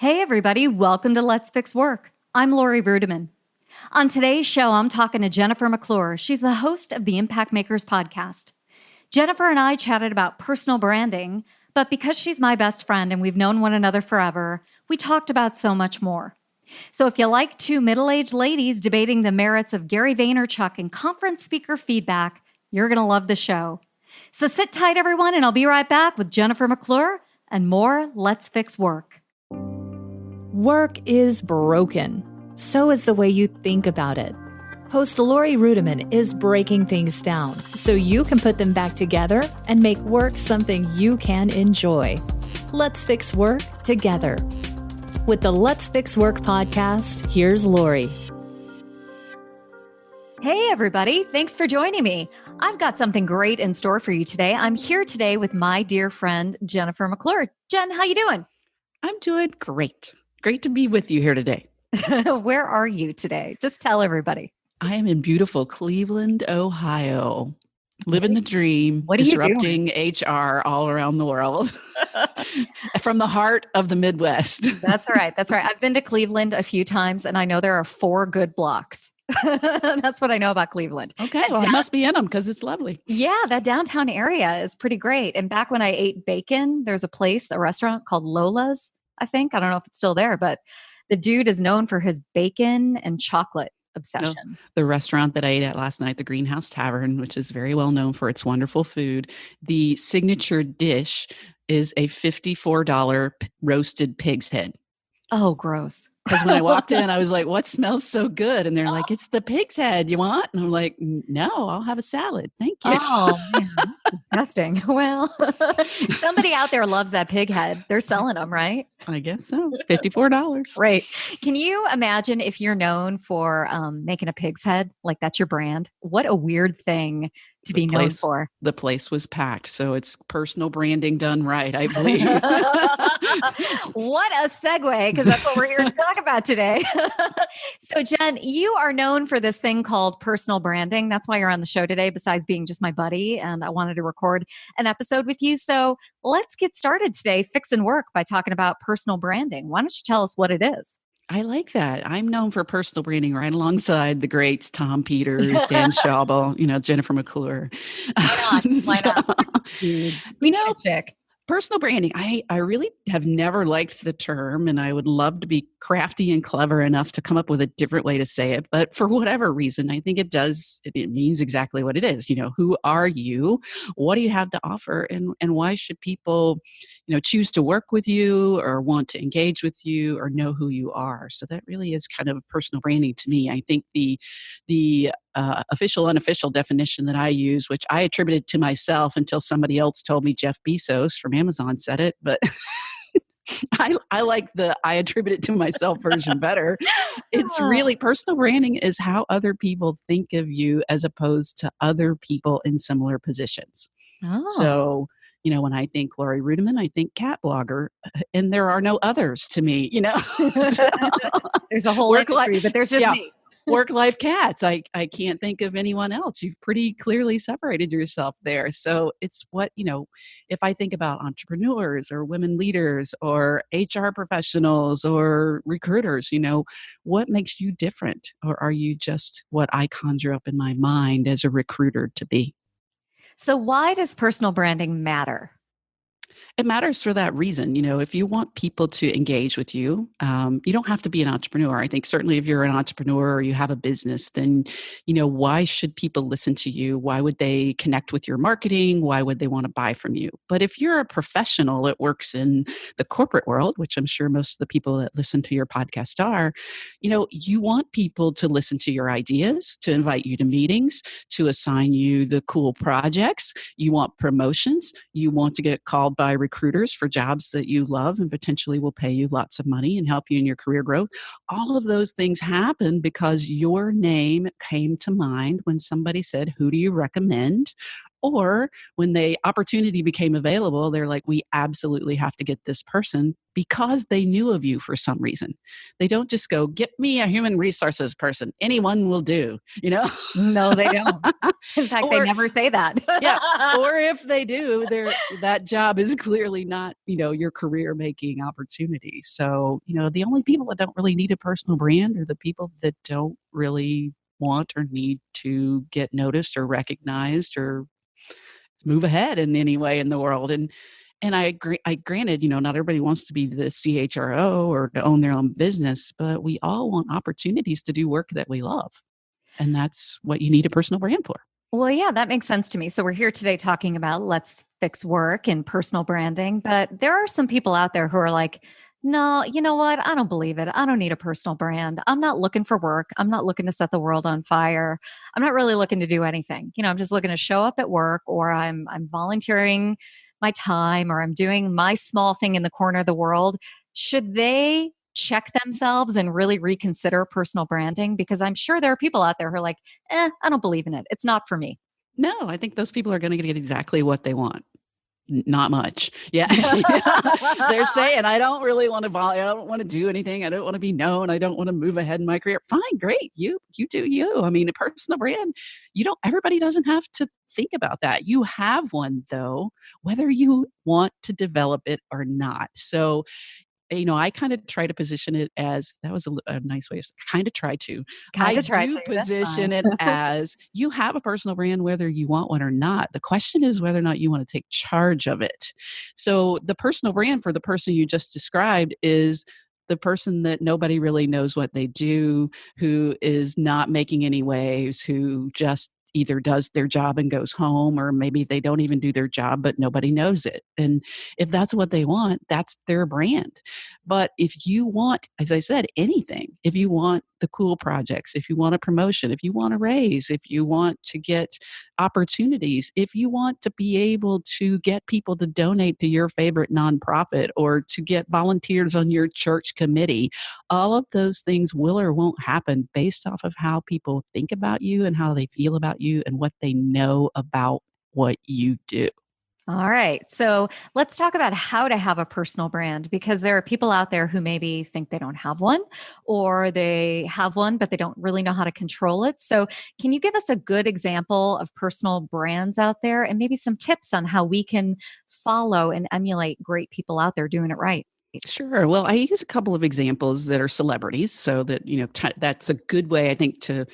Hey everybody, welcome to Let's Fix Work. I'm Laurie Rudiman. On today's show, I'm talking to Jennifer McClure. She's the host of the Impact Makers podcast. Jennifer and I chatted about personal branding, but because she's my best friend and we've known one another forever, we talked about so much more. So if you like two middle-aged ladies debating the merits of Gary Vaynerchuk and conference speaker feedback, you're going to love the show. So sit tight, everyone, and I'll be right back with Jennifer McClure and more Let's Fix Work. Work is broken. So is the way you think about it. Host Laurie Rudiman is breaking things down so you can put them back together and make work something you can enjoy. Let's fix work together. With the Let's Fix Work podcast, here's Laurie. Hey, everybody. Thanks for joining me. I've got something great in store for you today. I'm here today with my dear friend, Jennifer McClure. Jen, how you doing? I'm doing great. Great to be with you here today. Where are you today? Just tell everybody. I am in beautiful Cleveland, Ohio, living the dream, What are you disrupting HR all around the world from the heart of the Midwest. That's right. That's right. I've been to Cleveland a few times and I know there are 4 good blocks. That's what I know about Cleveland. Okay, well, I must be in them because it's lovely. Yeah, that downtown area is pretty great. And back when I ate bacon, there's a restaurant called Lola's, I think. I don't know if it's still there, but the dude is known for his bacon and chocolate obsession. The restaurant that I ate at last night, the Greenhouse Tavern, which is very well known for its wonderful food, the signature dish is a $54 roasted pig's head. Oh, gross. Because when I walked in, I was like, what smells so good? And they're like, it's the pig's head you want? And I'm like, no, I'll have a salad. Thank you. Oh, man. Disgusting. Well, somebody out there loves that pig head. They're selling them, right? I guess so. $54. Right. Can you imagine if you're known for making a pig's head? Like that's your brand. What a weird thing to be known for. The place was packed. So it's personal branding done right, I believe. What a segue, because that's what we're here to talk about today. So Jen, you are known for this thing called personal branding. That's why you're on the show today, besides being just my buddy. And I wanted to record an episode with you. So let's get started today, fixing work by talking about personal branding. Why don't you tell us what it is? I like that. I'm known for personal branding right alongside the greats, Tom Peters, Dan Schaubel, Jennifer McClure. Why not? Why not? Chick. Personal branding, I really have never liked the term, and I would love to be crafty and clever enough to come up with a different way to say it. But for whatever reason, I think it means exactly what it is. Who are you? What do you have to offer? And why should people, choose to work with you or want to engage with you or know who you are? So that really is kind of personal branding to me. I think the official, unofficial definition that I use, which I attributed to myself until somebody else told me Jeff Bezos from Amazon said it, but I like the I attribute it to myself version better. It's really personal branding is how other people think of you as opposed to other people in similar positions. Oh. So, when I think Laurie Rudiman, I think cat blogger, and there are no others to me, There's a whole industry, but there's just me. Work-life cats. I can't think of anyone else. You've pretty clearly separated yourself there. So it's what, if I think about entrepreneurs or women leaders or HR professionals or recruiters, what makes you different? Or are you just what I conjure up in my mind as a recruiter to be? So why does personal branding matter? It matters for that reason. If you want people to engage with you, you don't have to be an entrepreneur. I think certainly if you're an entrepreneur or you have a business, then, why should people listen to you? Why would they connect with your marketing? Why would they want to buy from you? But if you're a professional that works in the corporate world, which I'm sure most of the people that listen to your podcast are, you want people to listen to your ideas, to invite you to meetings, to assign you the cool projects. You want promotions. You want to get called by recruiters for jobs that you love and potentially will pay you lots of money and help you in your career growth. All of those things happen because your name came to mind when somebody said, who do you recommend? Or when the opportunity became available, they're like, we absolutely have to get this person because they knew of you for some reason. They don't just go, get me a human resources person. Anyone will do, No, they don't. In fact, they Or never say that. yeah. Or if they do, that job is clearly not, your career making opportunity. So, the only people that don't really need a personal brand are the people that don't really want or need to get noticed or recognized or move ahead in any way in the world. And I agree, granted, not everybody wants to be the CHRO or to own their own business, but we all want opportunities to do work that we love. And that's what you need a personal brand for. Well, yeah, that makes sense to me. So we're here today talking about let's fix work and personal branding, but there are some people out there who are like, no, you know what? I don't believe it. I don't need a personal brand. I'm not looking for work. I'm not looking to set the world on fire. I'm not really looking to do anything. I'm just looking to show up at work, or I'm volunteering my time, or I'm doing my small thing in the corner of the world. Should they check themselves and really reconsider personal branding? Because I'm sure there are people out there who are like, I don't believe in it. It's not for me. No, I think those people are going to get exactly what they want. Not much. Yeah. They're saying, I don't really want to I don't want to do anything. I don't want to be known. I don't want to move ahead in my career. Fine, great. You do you. I mean, a personal brand, everybody doesn't have to think about that. You have one though, whether you want to develop it or not. So, I kind of try to position it as, that was a nice way of kind of try to. Kind I of try do to. That's position fine. it as you have a personal brand, whether you want one or not. The question is whether or not you want to take charge of it. So the personal brand for the person you just described is the person that nobody really knows what they do, who is not making any waves, who just either does their job and goes home, or maybe they don't even do their job, but nobody knows it. And if that's what they want, that's their brand. But if you want, as I said, anything, if you want the cool projects, if you want a promotion, if you want a raise, if you want to get opportunities, if you want to be able to get people to donate to your favorite nonprofit or to get volunteers on your church committee, all of those things will or won't happen based off of how people think about you and how they feel about you and what they know about what you do. All right. So let's talk about how to have a personal brand, because there are people out there who maybe think they don't have one, or they have one, but they don't really know how to control it. So can you give us a good example of personal brands out there, and maybe some tips on how we can follow and emulate great people out there doing it right? Sure. Well, I use a couple of examples that are celebrities, so that that's a good way, I think, to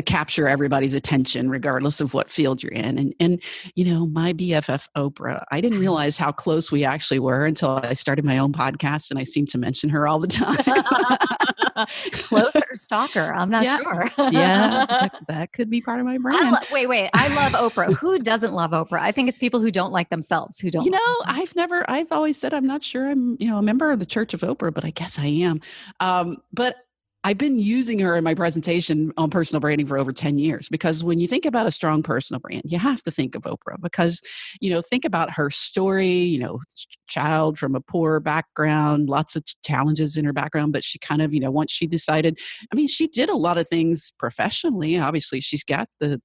capture everybody's attention, regardless of what field you're in. And my BFF Oprah, I didn't realize how close we actually were until I started my own podcast, and I seem to mention her all the time. Close or stalker? I'm not sure. Yeah, that could be part of my brand. Wait. I love Oprah. Who doesn't love Oprah? I think it's people who don't like themselves who don't. I've always said I'm not sure I'm, a member of the Church of Oprah, but I guess I am. But I've been using her in my presentation on personal branding for over 10 years, because when you think about a strong personal brand, you have to think of Oprah, because, think about her story, child from a poor background, lots of challenges in her background, but she kind of, once she decided, she did a lot of things professionally. Obviously, she's got the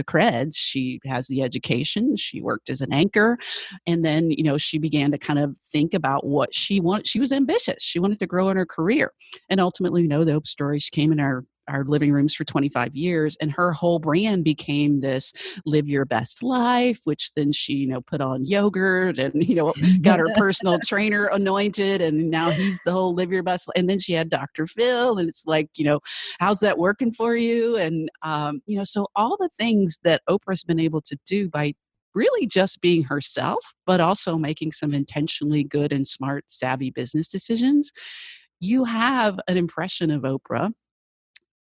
creds. She has the education. She worked as an anchor. And then, she began to kind of think about what she wanted. She was ambitious. She wanted to grow in her career. And ultimately, the Oprah story, she came in our living rooms for 25 years, and her whole brand became this live your best life, which then she, put on yogurt and, got her personal trainer anointed, and now he's the whole live your best. And then she had Dr. Phil, and it's like, how's that working for you? And, so all the things that Oprah's been able to do by really just being herself, but also making some intentionally good and smart, savvy business decisions, you have an impression of Oprah.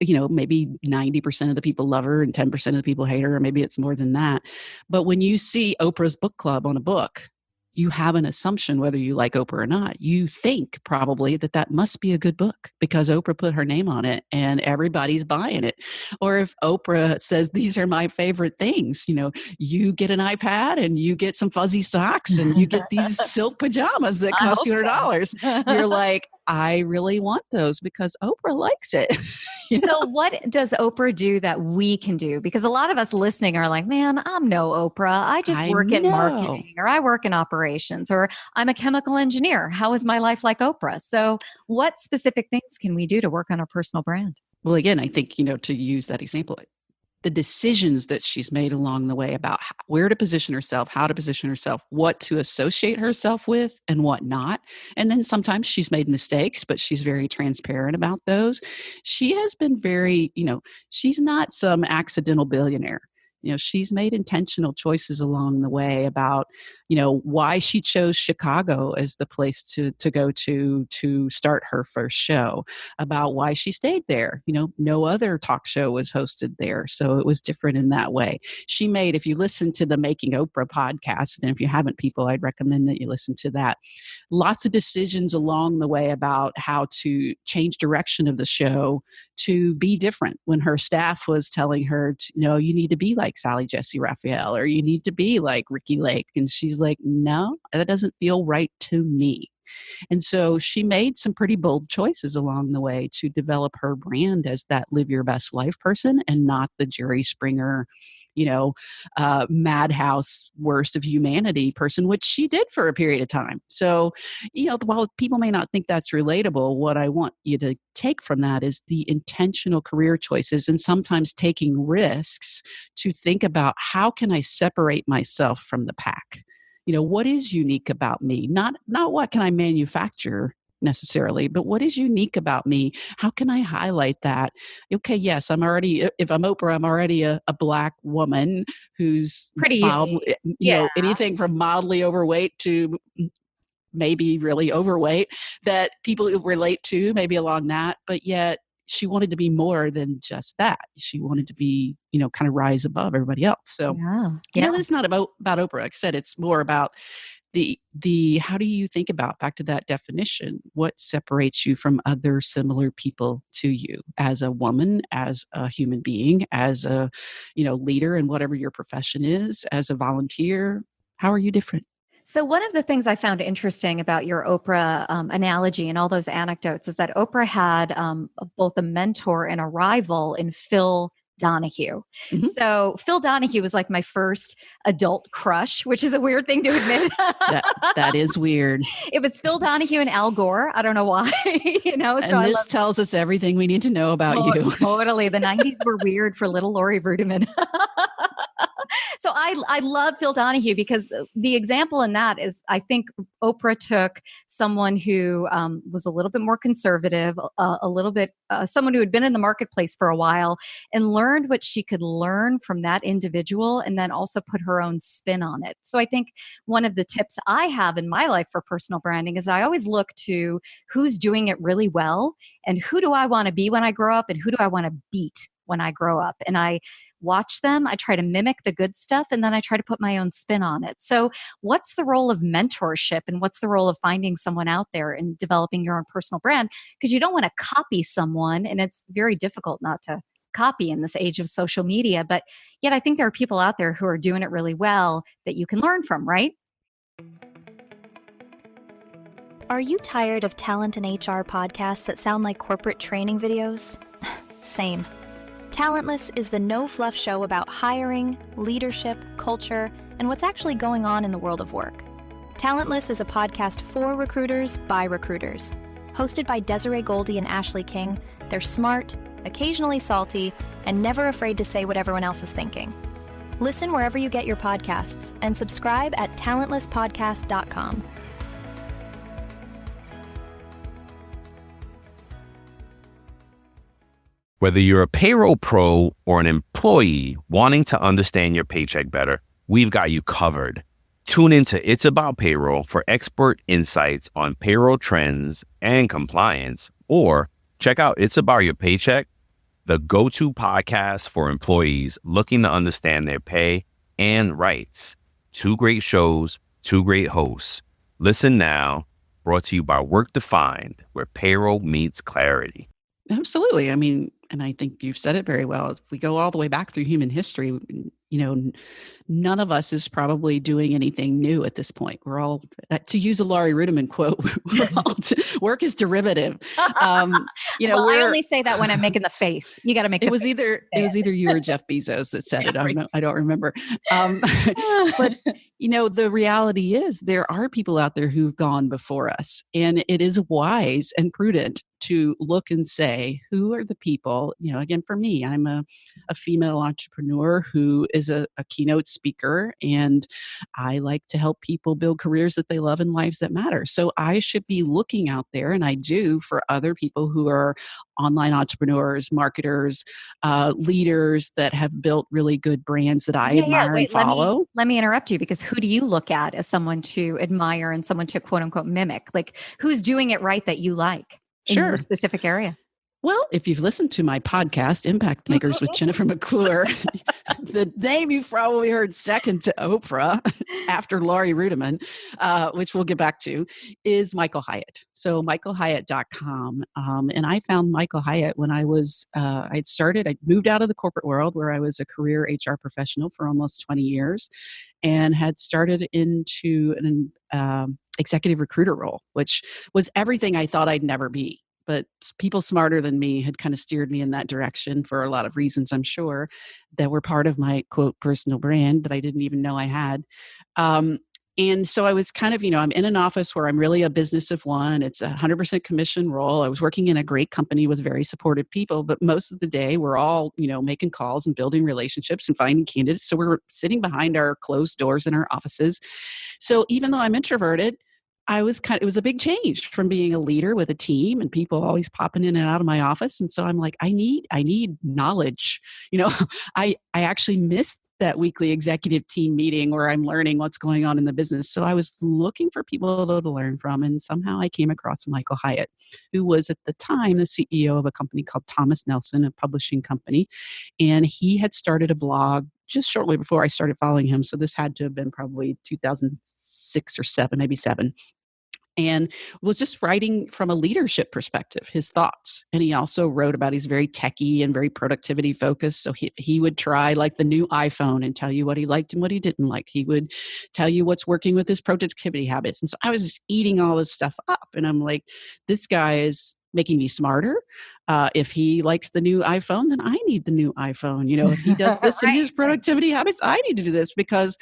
Maybe 90% of the people love her and 10% of the people hate her, or maybe it's more than that. But when you see Oprah's book club on a book, you have an assumption, whether you like Oprah or not. You think probably that must be a good book because Oprah put her name on it and everybody's buying it. Or if Oprah says, these are my favorite things, you get an iPad and you get some fuzzy socks and you get these silk pajamas that cost $200. You're like, I really want those because Oprah likes it. So, what does Oprah do that we can do? Because a lot of us listening are like, man, I'm no Oprah. I just I work in know. marketing, or I work in operations, or I'm a chemical engineer. How is my life like Oprah? So, what specific things can we do to work on our personal brand? Well, again, I think, to use that example, the decisions that she's made along the way about where to position herself, how to position herself, what to associate herself with, and what not. And then sometimes she's made mistakes, but she's very transparent about those. She has been very, she's not some accidental billionaire. She's made intentional choices along the way about, why she chose Chicago as the place to go to start her first show, about why she stayed there. No other talk show was hosted there. So it was different in that way. She made, if you listen to the Making Oprah podcast, and if you haven't, people, I'd recommend that you listen to that. Lots of decisions along the way about how to change direction of the show to be different when her staff was telling her, you need to be like Sally Jesse Raphael, or you need to be like Ricky Lake. And she's like, no, that doesn't feel right to me. And so she made some pretty bold choices along the way to develop her brand as that live your best life person and not the Jerry Springer, madhouse worst of humanity person, which she did for a period of time. So, while people may not think that's relatable, what I want you to take from that is the intentional career choices and sometimes taking risks to think about, how can I separate myself from the pack? What is unique about me? Not what can I manufacture necessarily, but what is unique about me? How can I highlight that? Okay, yes, if I'm Oprah, I'm already a Black woman who's Pretty mild, unique. Yeah. anything from mildly overweight to maybe really overweight that people relate to, maybe along that, but yet she wanted to be more than just that. She wanted to be, kind of rise above everybody else. So, Yeah. it's not about Oprah. Like I said, it's more about the how do you think about, back to that definition, what separates you from other similar people to you as a woman, as a human being, as a, leader in whatever your profession is, as a volunteer. How are you different? So, one of the things I found interesting about your Oprah analogy and all those anecdotes is that Oprah had both a mentor and a rival in Phil Donahue. Mhm. So, Phil Donahue was like my first adult crush, which is a weird thing to admit. That is weird. It was Phil Donahue and Al Gore. I don't know why, And So this tells us everything we need to know about you. Totally. The 90s were weird for little Laurie Rudiman. So I love Phil Donahue because the example in that is, I think Oprah took someone who was a little bit more conservative, a little bit someone who had been in the marketplace for a while, and learned what she could learn from that individual, and then also put her own spin on it. So I think one of the tips I have in my life for personal branding is I always look to who's doing it really well, and who do I want to be when I grow up, and who do I want to beat when I grow up. And I watch them, I try to mimic the good stuff, and then I try to put my own spin on it. So, what's the role of mentorship, and what's the role of finding someone out there and developing your own personal brand? Because you don't want to copy someone, and it's very difficult not to copy in this age of social media. But yet, I think there are people out there who are doing it really well that you can learn from, right? Are you tired of talent and HR podcasts that sound like corporate training videos? Same. Talentless is the no-fluff show about hiring, leadership, culture, and what's actually going on in the world of work. Talentless is a podcast for recruiters by recruiters. Hosted by Desiree Goldie and Ashley King, they're smart, occasionally salty, and never afraid to say what everyone else is thinking. Listen wherever you get your podcasts and subscribe at talentlesspodcast.com. Whether you're a payroll pro or an employee wanting to understand your paycheck better, we've got you covered. Tune into It's About Payroll for expert insights on payroll trends and compliance, or check out It's About Your Paycheck, the go-to podcast for employees looking to understand their pay and rights. 2 great shows, 2 great hosts. Listen now, brought to you by Work Defined, where payroll meets clarity. Absolutely. I mean, and I think you've said it very well. If we go all the way back through human history, None of us is probably doing anything new at this point. We're all, to use a Laurie Rudiman quote, work is derivative. Well, I only say that when I'm making the face. You got to make it was either you or Jeff Bezos that said it. Right. I don't remember. But the reality is there are people out there who've gone before us, and it is wise and prudent to look and say, who are the people, again, for me, I'm a female entrepreneur who is a keynote speaker, and I like to help people build careers that they love and lives that matter. So I should be looking out there, and I do, for other people who are online entrepreneurs, marketers, leaders that have built really good brands that I admire and follow. Let me interrupt you, because who do you look at as someone to admire and someone to quote unquote mimic? Like, who's doing it right that you like in your specific area? Well, if you've listened to my podcast, Impact Makers with Jennifer McClure, the name you've probably heard second to Oprah after Laurie Rudiman, which we'll get back to, is Michael Hyatt. So michaelhyatt.com. And I found Michael Hyatt when I moved out of the corporate world where I was a career HR professional for almost 20 years and had started into an executive recruiter role, which was everything I thought I'd never be. But people smarter than me had kind of steered me in that direction for a lot of reasons, I'm sure, that were part of my, quote, personal brand that I didn't even know I had. And so I was kind of, I'm in an office where I'm really a business of one. It's a 100% commission role. I was working in a great company with very supportive people, but most of the day we're all, making calls and building relationships and finding candidates. So we're sitting behind our closed doors in our offices. So even though I'm introverted, it was a big change from being a leader with a team and people always popping in and out of my office. And so I'm like, I need knowledge. I actually missed that weekly executive team meeting where I'm learning what's going on in the business. So I was looking for people to learn from. And somehow I came across Michael Hyatt, who was at the time the CEO of a company called Thomas Nelson, a publishing company. And he had started a blog just shortly before I started following him. So this had to have been probably 2006 or 7, maybe 7. And was just writing from a leadership perspective, his thoughts. And he also wrote about, he's very techie and very productivity focused. So he would try like the new iPhone and tell you what he liked and what he didn't like. He would tell you what's working with his productivity habits. And so I was just eating all this stuff up. And I'm like, this guy is making me smarter. If he likes the new iPhone, then I need the new iPhone. If he does this in his productivity habits, I need to do this, because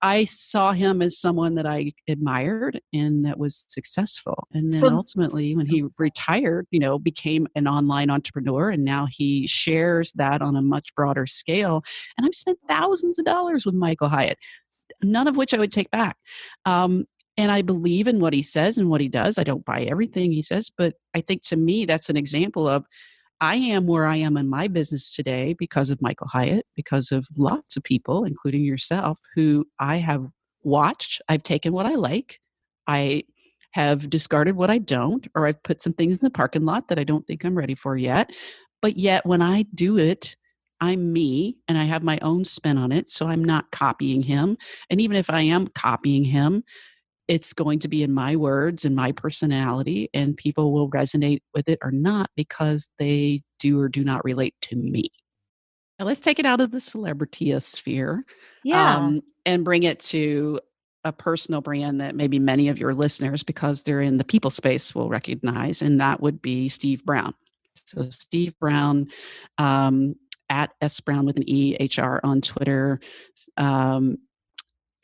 I saw him as someone that I admired and that was successful. And then ultimately, when he retired, became an online entrepreneur. And now he shares that on a much broader scale. And I've spent thousands of dollars with Michael Hyatt, none of which I would take back. And I believe in what he says and what he does. I don't buy everything he says, but I think to me, that's an example of, I am where I am in my business today because of Michael Hyatt, because of lots of people, including yourself, who I have watched. I've taken what I like. I have discarded what I don't, or I've put some things in the parking lot that I don't think I'm ready for yet. But yet when I do it, I'm me and I have my own spin on it. So I'm not copying him. And even if I am copying him, it's going to be in my words and my personality, and people will resonate with it or not because they do or do not relate to me. Now let's take it out of the celebrity sphere, and bring it to a personal brand that maybe many of your listeners, because they're in the people space, will recognize, and that would be Steve Brown. So Steve Brown, at S Brown with an E, HR on Twitter,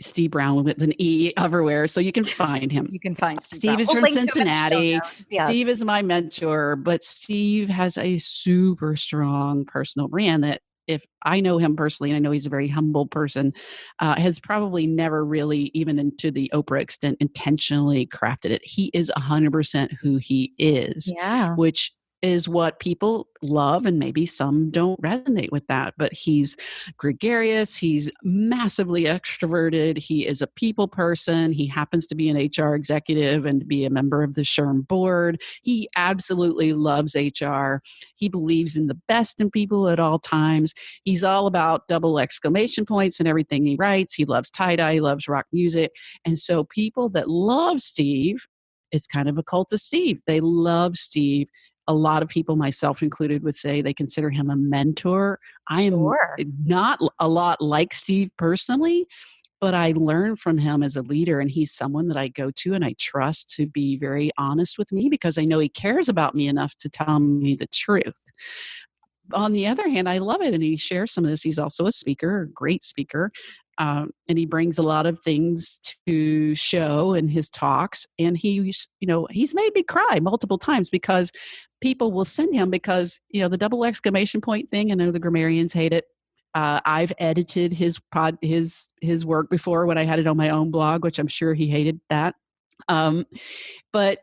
Steve Brown with an E everywhere, so you can find him. You can find Steve is from Cincinnati. Yes. Steve is my mentor, but Steve has a super strong personal brand that, if I know him personally, and I know he's a very humble person, has probably never really, even into the Oprah extent, intentionally crafted it. He is 100% who he is, which is what people love, and maybe some don't resonate with that, but he's gregarious, he's massively extroverted, he is a people person, he happens to be an HR executive and to be a member of the SHRM board. He absolutely loves HR. He believes in the best in people at all times. He's all about double exclamation points in everything he writes. He loves tie-dye, he loves rock music. And so people that love Steve, it's kind of a cult of Steve. They love Steve. a lot of people, myself included, would say they consider him a mentor. I am Sure. not a lot like Steve personally, but I learn from him as a leader, and he's someone that I go to and I trust to be very honest with me because I know he cares about me enough to tell me the truth. On the other hand, I love it, and he shares some of this. He's also a speaker, a great speaker, and he brings a lot of things to show in his talks. And he's made me cry multiple times because people will send him because the double exclamation point thing. I know the grammarians hate it. I've edited his work before when I had it on my own blog, which I'm sure he hated that. But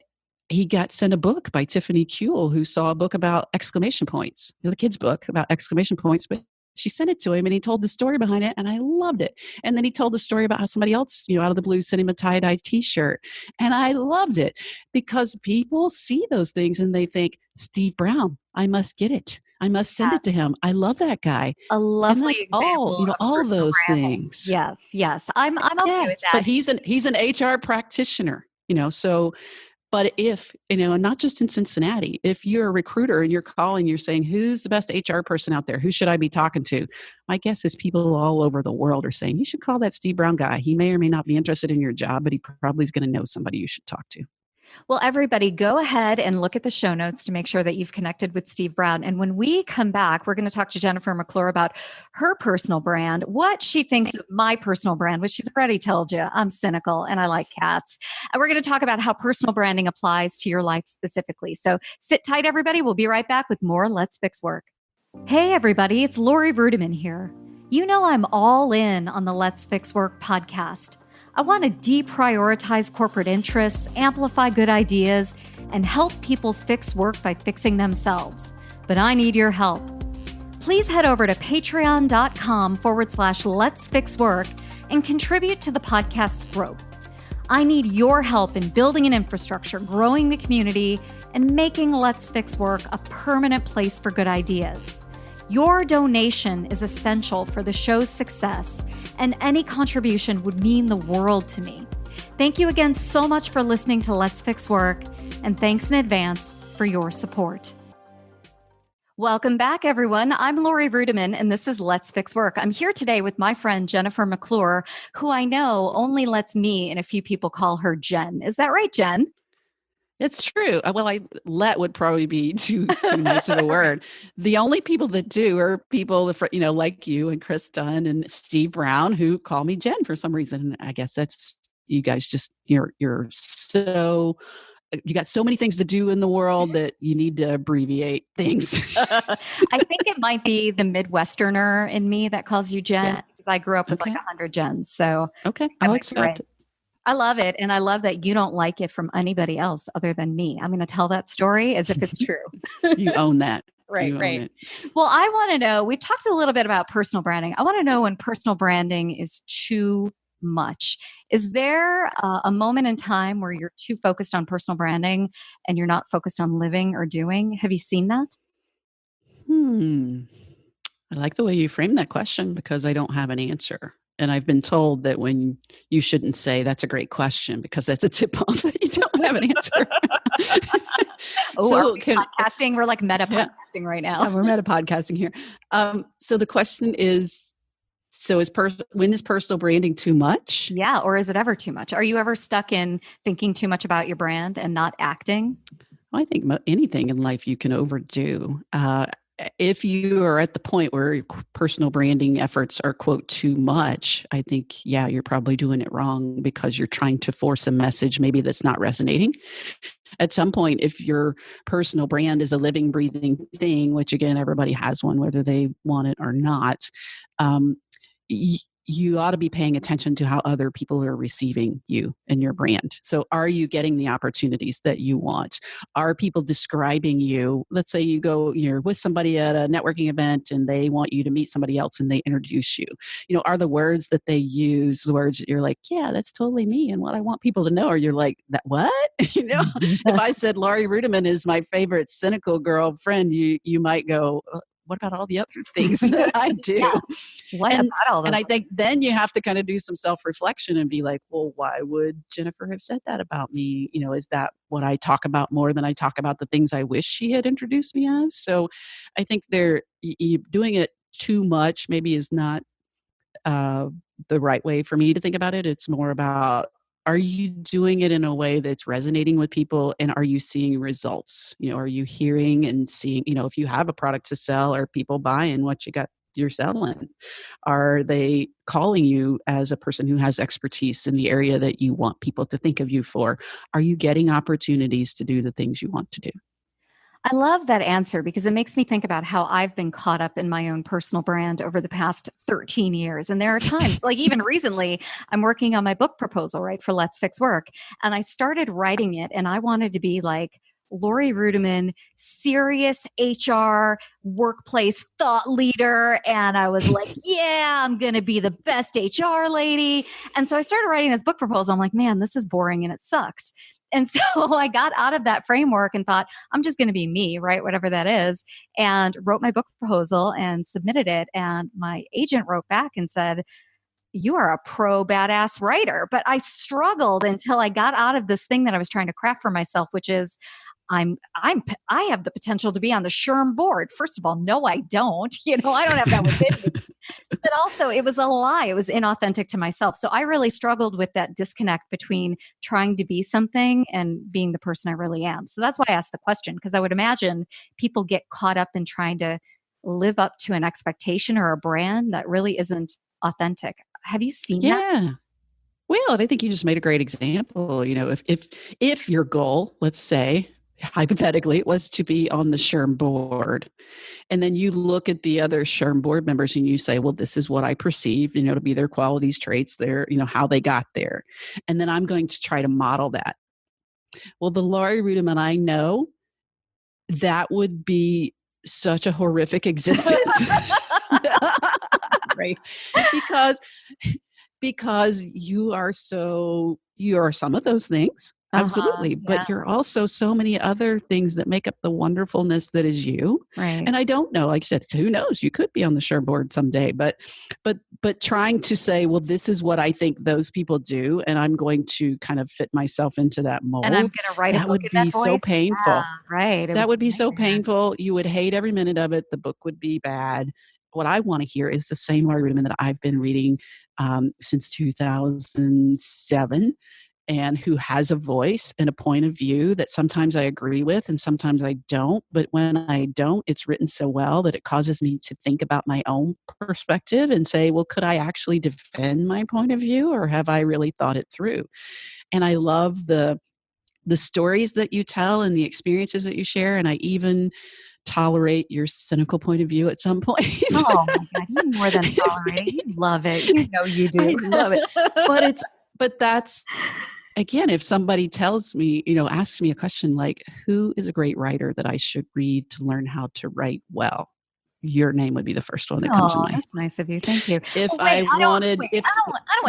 he got sent a book by Tiffany Kuehl, who saw a book about exclamation points. It was a kid's book about exclamation points, but she sent it to him and he told the story behind it and I loved it. And then he told the story about how somebody else, out of the blue sent him a tie-dye t-shirt. And I loved it because people see those things and they think, Steve Brown, I must get it. I must send it to him. I love that guy. A lovely that's example of all personal those branding. things. Yes. I'm okay with that. But he's an HR practitioner, so but if, and not just in Cincinnati, if you're a recruiter and you're calling, you're saying, who's the best HR person out there? Who should I be talking to? My guess is people all over the world are saying, you should call that Steve Brown guy. He may or may not be interested in your job, but he probably is going to know somebody you should talk to. Well, everybody, go ahead and look at the show notes to make sure that you've connected with Steve Brown. And when we come back, we're going to talk to Jennifer McClure about her personal brand, what she thinks of my personal brand, which she's already told you. I'm cynical and I like cats. And we're going to talk about how personal branding applies to your life specifically. So sit tight, everybody. We'll be right back with more Let's Fix Work. Hey, everybody, it's Laurie Rudiman here. I'm all in on the Let's Fix Work podcast. I want to deprioritize corporate interests, amplify good ideas, and help people fix work by fixing themselves. But I need your help. Please head over to patreon.com/Let's Fix Work and contribute to the podcast's growth. I need your help in building an infrastructure, growing the community, and making Let's Fix Work a permanent place for good ideas. Your donation is essential for the show's success, and any contribution would mean the world to me. Thank you again so much for listening to Let's Fix Work, and thanks in advance for your support. Welcome back, everyone. I'm Laurie Rudiman, and this is Let's Fix Work. I'm here today with my friend Jennifer McClure, who I know only lets me and a few people call her Jen. Is that right, Jen? It's true. Well, let would probably be too nice of a word. The only people that do are people, like you and Chris Dunn and Steve Brown, who call me Jen for some reason. I guess that's you guys. Just you're so you got so many things to do in the world that you need to abbreviate things. I think it might be the Midwesterner in me that calls you Jen because I grew up with like 100 Jens. So okay, I'll accept it. I love it. And I love that you don't like it from anybody else other than me. I'm going to tell that story as if it's true. You own that. Right. Well, I want to know, we've talked a little bit about personal branding. I want to know when personal branding is too much. Is there a moment in time where you're too focused on personal branding and you're not focused on living or doing? Have you seen that? I like the way you framed that question because I don't have an answer. And I've been told that when you shouldn't say that's a great question because that's a tip off that you don't have an answer. Are we podcasting? We're like meta podcasting right now. Yeah, we're meta podcasting here. So the question is, when is personal branding too much? Yeah. Or is it ever too much? Are you ever stuck in thinking too much about your brand and not acting? Well, I think anything in life you can overdo. If you are at the point where your personal branding efforts are, quote, too much, I think, you're probably doing it wrong because you're trying to force a message maybe that's not resonating. At some point, if your personal brand is a living, breathing thing, which again, everybody has one, whether they want it or not, you ought to be paying attention to how other people are receiving you and your brand. So are you getting the opportunities that you want? Are people describing you? Let's say you're with somebody at a networking event and they want you to meet somebody else and they introduce you. Are the words that they use the words that you're like, yeah, that's totally me and what I want people to know? Or you're like, that what? If I said Laurie Rudiman is my favorite cynical girlfriend, you might go, what about all the other things that I do? Yes. What And, about all those? and I think then you have to kind of do some self-reflection and be like, well, why would Jennifer have said that about me? Is that what I talk about more than I talk about the things I wish she had introduced me as? So I think doing it too much maybe is not uh, the right way for me to think about it. It's more about, are you doing it in a way that's resonating with people, and are you seeing results? Are you hearing and seeing, if you have a product to sell, are people buying what you're selling? Are they calling you as a person who has expertise in the area that you want people to think of you for? Are you getting opportunities to do the things you want to do? I love that answer because it makes me think about how I've been caught up in my own personal brand over the past 13 years. And there are times, like even recently, I'm working on my book proposal, right, for Let's Fix Work. And I started writing it and I wanted to be like Laurie Rudiman, serious HR workplace thought leader. And I was like, yeah, I'm going to be the best HR lady. And so I started writing this book proposal. I'm like, man, this is boring and it sucks. And so I got out of that framework and thought, I'm just going to be me, right? Whatever that is. And wrote my book proposal and submitted it. And my agent wrote back and said, you are a pro badass writer. But I struggled until I got out of this thing that I was trying to craft for myself, which is I have the potential to be on the SHRM board. First of all, no, I don't. I don't have that within me. But also, it was a lie. It was inauthentic to myself. So I really struggled with that disconnect between trying to be something and being the person I really am. So that's why I asked the question, because I would imagine people get caught up in trying to live up to an expectation or a brand that really isn't authentic. Have you seen that? Yeah. Well, and I think you just made a great example. If your goal, let's say, hypothetically, it was to be on the SHRM board, and then you look at the other SHRM board members and you say, well, this is what I perceive, to be their qualities, traits, their, how they got there. And then I'm going to try to model that. Well, the Laurie Rudiman I know, that would be such a horrific existence. Right. because you are some of those things. Absolutely. Yeah. But you're also so many other things that make up the wonderfulness that is you. Right. And I don't know, like you said, who knows? You could be on the SHRM board someday, but trying to say, well, this is what I think those people do, and I'm going to kind of fit myself into that mold. And I'm going to write a book in that voice. That would be so painful. Yeah, right. That would be so painful. You would hate every minute of it. The book would be bad. What I want to hear is the same Laurie Rudiman that I've been reading since 2007. And who has a voice and a point of view that sometimes I agree with and sometimes I don't. But when I don't, it's written so well that it causes me to think about my own perspective and say, well, could I actually defend my point of view, or have I really thought it through? And I love the stories that you tell and the experiences that you share. And I even tolerate your cynical point of view at some point. Oh my God, you more than tolerate it. You love it. You know you do. I love it. But that's, again, if somebody tells me, asks me a question like, who is a great writer that I should read to learn how to write well? Your name would be the first one that comes to mind. That's nice of you. Thank you. If I don't want to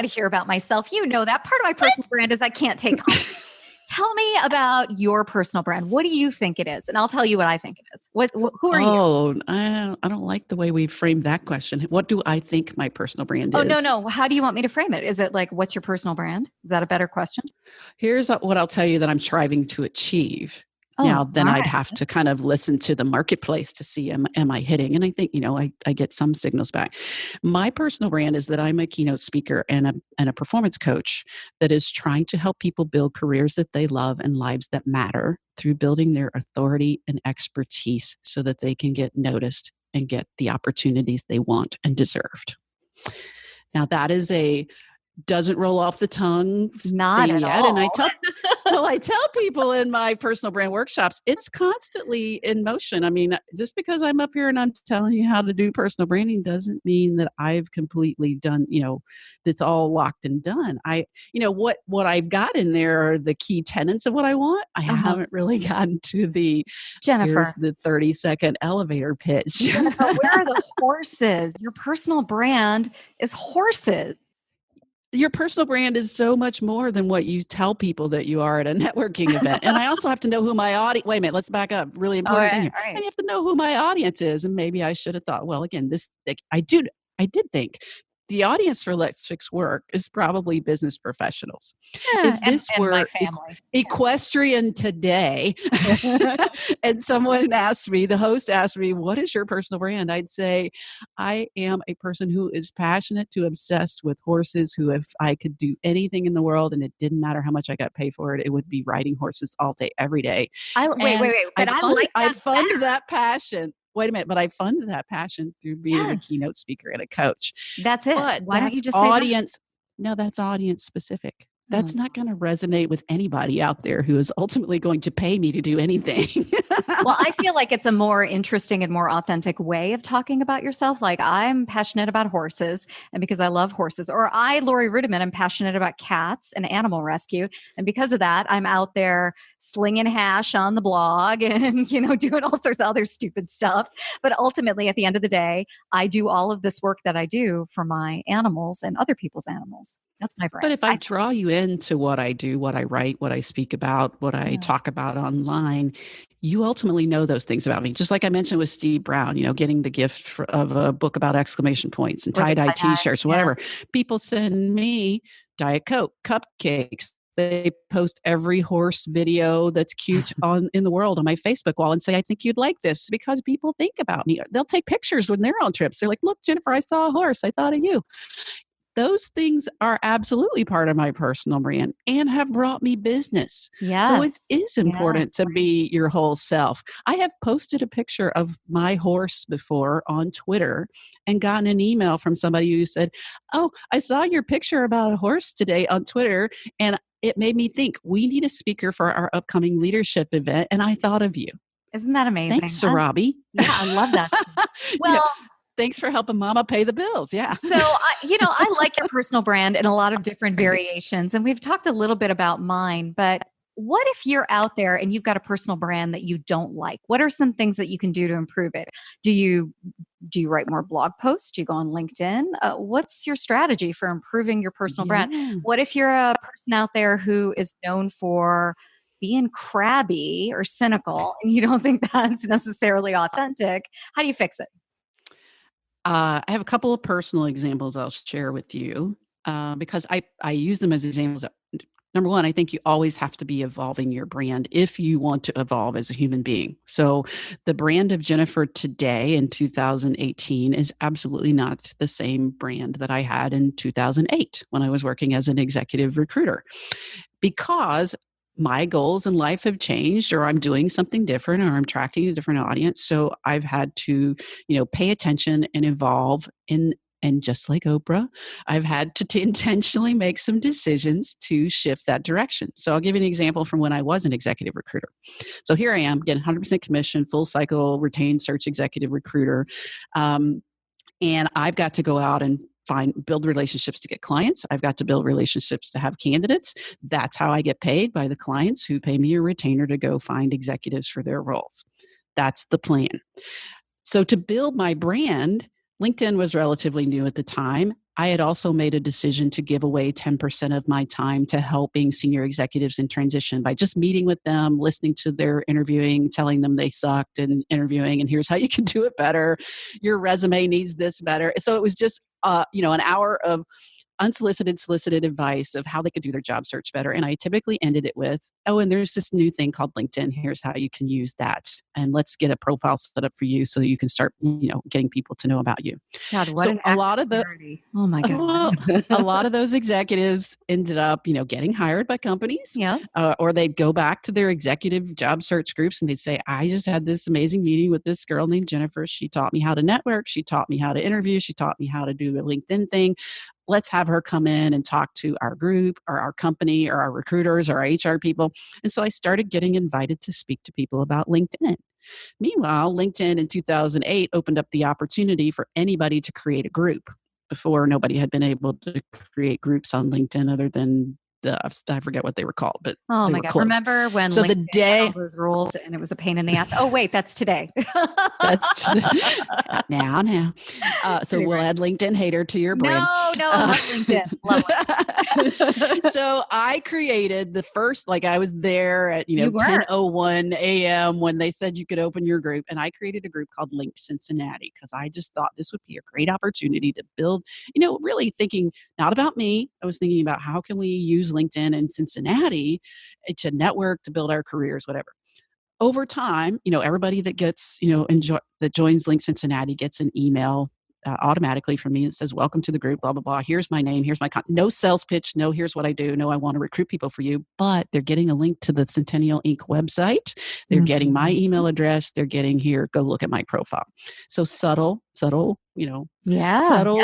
hear about myself. That part of my personal brand is I can't take compliments. Tell me about your personal brand. What do you think it is? And I'll tell you what I think it is. Who are you? Oh, I don't like the way we framed that question. What do I think my personal brand is? No. How do you want me to frame it? Is it like, what's your personal brand? Is that a better question? Here's what I'll tell you that I'm striving to achieve. Now, then I'd have to kind of listen to the marketplace to see, am I hitting? And I think, I get some signals back. My personal brand is that I'm a keynote speaker and a performance coach that is trying to help people build careers that they love and lives that matter through building their authority and expertise so that they can get noticed and get the opportunities they want and deserved. Now, that is doesn't roll off the tongue not at yet. all. And I tell people in my personal brand workshops, it's constantly in motion. I mean, just because I'm up here and I'm telling you how to do personal branding doesn't mean that I've completely done, that's all locked and done. What I've got in there are the key tenets of what I want. I haven't really gotten to Jennifer, the 30-second elevator pitch. Jennifer, where are the horses? Your personal brand is horses. your personal brand is so much more than what you tell people that you are at a networking event. And I also have to know who my audience, wait a minute, let's back up. Really important thing here. All right. I have to know who my audience is. And maybe I should have thought, well, again, I did think the audience for Let's Fix Work is probably business professionals. Yeah, If this and my were family. equestrian today, and someone asked me, the host asked me, what is your personal brand? I'd say, I am a person who is passionate to obsessed with horses, who if I could do anything in the world and it didn't matter how much I got paid for it, it would be riding horses all day, every day. Wait. But I like that. I fund that passion. Wait a minute, but I fund that passion through being a keynote speaker and a coach. That's it. But Why don't you just audience? No, that's audience specific. That's Oh. not going to resonate with anybody out there who is ultimately going to pay me to do anything. Well, I feel like it's a more interesting and more authentic way of talking about yourself. Like, I'm passionate about horses, and because I love horses, or I, Laurie Rudiman, am passionate about cats and animal rescue. And because of that, I'm out there slinging hash on the blog and, doing all sorts of other stupid stuff. But ultimately, at the end of the day, I do all of this work that I do for my animals and other people's animals. That's my brand. But if I draw you into what I do, what I write, what I speak about, what I talk about online, you ultimately know those things about me. Just like I mentioned with Steve Brown, getting the gift of a book about exclamation points and tie-dye t-shirts, whatever. People send me Diet Coke, cupcakes. They post every horse video that's cute in the world on my Facebook wall and say, I think you'd like this, because people think about me. They'll take pictures when they're on trips. They're like, look, Jennifer, I saw a horse. I thought of you. Those things are absolutely part of my personal brand and have brought me business. Yes. So it is important to be your whole self. I have posted a picture of my horse before on Twitter and gotten an email from somebody who said, oh, I saw your picture about a horse today on Twitter, and it made me think we need a speaker for our upcoming leadership event, and I thought of you. Isn't that amazing? Thanks, Sarabi. Yeah, I love that. Well, thanks for helping mama pay the bills. Yeah. So, I like your personal brand in a lot of different variations. And we've talked a little bit about mine, but what if you're out there and you've got a personal brand that you don't like? What are some things that you can do to improve it? Do you write more blog posts? Do you go on LinkedIn? What's your strategy for improving your personal brand? What if you're a person out there who is known for being crabby or cynical and you don't think that's necessarily authentic? How do you fix it? I have a couple of personal examples I'll share with you because I use them as examples. Number one, I think you always have to be evolving your brand if you want to evolve as a human being. So the brand of Jennifer today in 2018 is absolutely not the same brand that I had in 2008 when I was working as an executive recruiter, because my goals in life have changed, or I'm doing something different, or I'm attracting a different audience. So I've had to, pay attention and evolve and just like Oprah, I've had to intentionally make some decisions to shift that direction. So I'll give you an example from when I was an executive recruiter. So here I am getting 100% commission, full cycle retained search executive recruiter. And I've got to go out and build relationships to get clients. I've got to build relationships to have candidates. That's how I get paid, by the clients who pay me a retainer to go find executives for their roles. That's the plan. So to build my brand, LinkedIn was relatively new at the time. I had also made a decision to give away 10% of my time to helping senior executives in transition by just meeting with them, listening to their interviewing, telling them they sucked and interviewing, and here's how you can do it better. Your resume needs this better. So it was just an hour of unsolicited, solicited advice of how they could do their job search better. And I typically ended it with, oh, and there's this new thing called LinkedIn. Here's how you can use that. And let's get a profile set up for you so you can start, getting people to know about you. God, what so an a lot of the, oh my God. a lot of those executives ended up, getting hired by companies. Yeah. Or they'd go back to their executive job search groups and they'd say, I just had this amazing meeting with this girl named Jennifer. She taught me how to network. She taught me how to interview. She taught me how to do a LinkedIn thing. Let's have her come in and talk to our group or our company or our recruiters or our HR people. And so I started getting invited to speak to people about LinkedIn. Meanwhile, LinkedIn in 2008 opened up the opportunity for anybody to create a group. Before, nobody had been able to create groups on LinkedIn other than I forget what they were called, but Oh they my were God. closed. Remember when So the LinkedIn had day all those rules and it was a pain in the ass? Oh, wait, that's today. that's now. So we'll Anyway. add LinkedIn hater to your brand. No, I love LinkedIn. Love LinkedIn. So I created the first, like I was there at, You were. 10:01 a.m. when they said you could open your group. And I created a group called Linked Cincinnati because I just thought this would be a great opportunity to build, really thinking not about me. I was thinking about how can we use LinkedIn in Cincinnati to network, to build our careers, whatever. Over time, everybody that gets, that joins Link Cincinnati gets an email automatically from me that says, welcome to the group, blah, blah, blah. Here's my name. Here's my no sales pitch. No, here's what I do. No, I want to recruit people for you. But they're getting a link to the Centennial Inc. website. They're getting my email address. They're getting here. Go look at my profile. So subtle,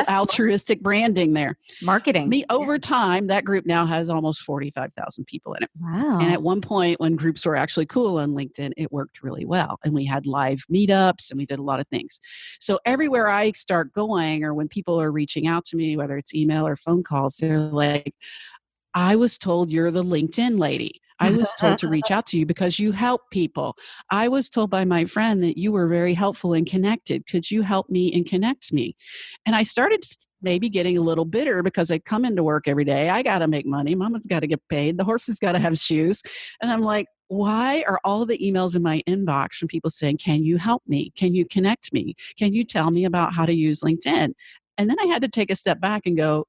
altruistic branding there. Marketing. Over time, that group now has almost 45,000 people in it. Wow. And at one point, when groups were actually cool on LinkedIn, it worked really well. And we had live meetups and we did a lot of things. So everywhere I start going, or when people are reaching out to me, whether it's email or phone calls, they're like, I was told you're the LinkedIn lady. I was told to reach out to you because you help people. I was told by my friend that you were very helpful and connected. Could you help me and connect me? And I started maybe getting a little bitter because I come into work every day. I got to make money. Mama's got to get paid. The horse has got to have shoes. And I'm like, why are all the emails in my inbox from people saying, can you help me? Can you connect me? Can you tell me about how to use LinkedIn? And then I had to take a step back and go,